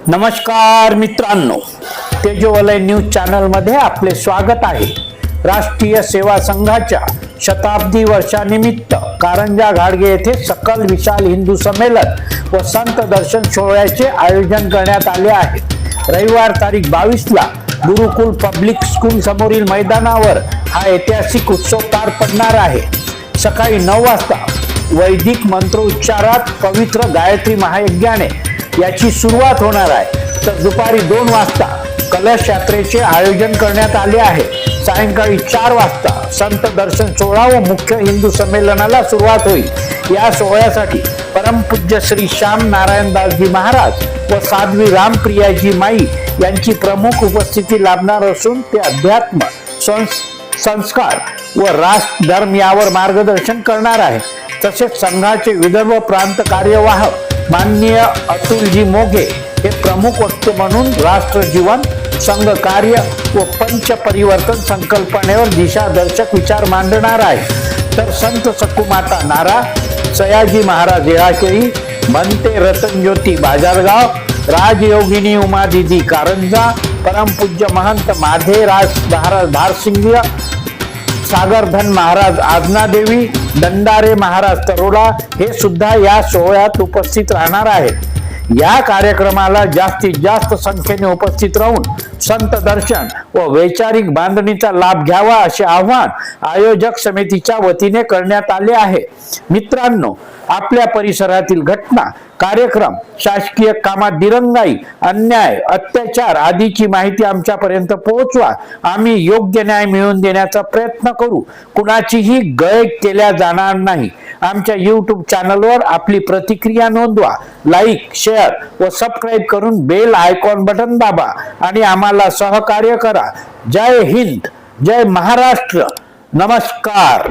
नमस्कार मित्रांनो, तेजोवलय news channel मध्ये आपले स्वागत आहे। राष्ट्रीय सेवा संघाच्या शताब्दी वर्षानिमित्त कारंजा घाडगे येथे सकल विशाल हिंदू संमेलन व संत दर्शन सोहळ्याचे आयोजन करण्यात आले आहे। रविवार तारीख 22 ला गुरुकुल पब्लिक स्कूल समोरील मैदानावर हा ऐतिहासिक उत्सव पार पडणार आहे। सकाळी 9 वाजता वैदिक मंत्रोच्चारात पवित्र गायत्री महायज्ञाने याची सुरुवात होणार आहे, तर दुपारी 2 वाजता कलश यात्रेचे आयोजन करण्यात आले आहे। सायंकाळी 4 वाजता संत दर्शन सोहळा व मुख्य हिंदू संमेलनाला सुरुवात होईल। या सोहळ्यासाठी परमपूज्य श्री श्याम नारायणदासजी महाराज व साध्वी रामप्रियाजी माई यांची प्रमुख उपस्थिती लाभणार असून ते अध्यात्म, संस्कार व राष्ट्र धर्म यावर मार्गदर्शन करणार आहे। तसेच संघाचे विदर्भ प्रांत कार्यवाहक माननीय अतुलजी मोघे हे प्रमुख वक्ते म्हणून राष्ट्र जीवन, संघ कार्य व पंच परिवर्तन संकल्पनेवर दिशादर्शक विचार मांडणार आहे। तर संत सकुमाता नारा, सयाजी महाराज येळाकेळी, म्हणते रतनज्योती बाजारगाव, राजयोगिनी उमादिदी कारंजा, परमपूज्य महंत माधेराज महाराज धारसिंग, सागरधन महाराज आज्ञादेवी, दंडारे महाराज तरोडा हे सुद्धा या सोहळ्यात उपस्थित राहणार आहेत। या कार्यक्रमाला जास्तीत जास्त संख्येने उपस्थित राहून संत दर्शन व वैचारिक बांधणीचा लाभ घ्यावा असे आवाहन आयोजक समितीच्या वतीने करण्यात आले आहे। मित्रांनो, आपल्या परिसरातील घटना, कार्यक्रम, शासकीय कामात दिरंगाई, अन्याय, अत्याचार आदीची माहिती आमच्यापर्यंत पोहोचवा। आम्ही योग्य न्याय मिळवून देण्याचा प्रयत्न करू। कुणाचीही गय केल्या जाणार नाही। आमच्या YouTube चॅनलवर आपली प्रतिक्रिया नोंदवा, लाईक, शेअर व सबस्क्राईब करून बेल आयकॉन बटन दाबा आणि आम्हाला सहकार्य करा। जय हिंद, जय महाराष्ट्र, नमस्कार।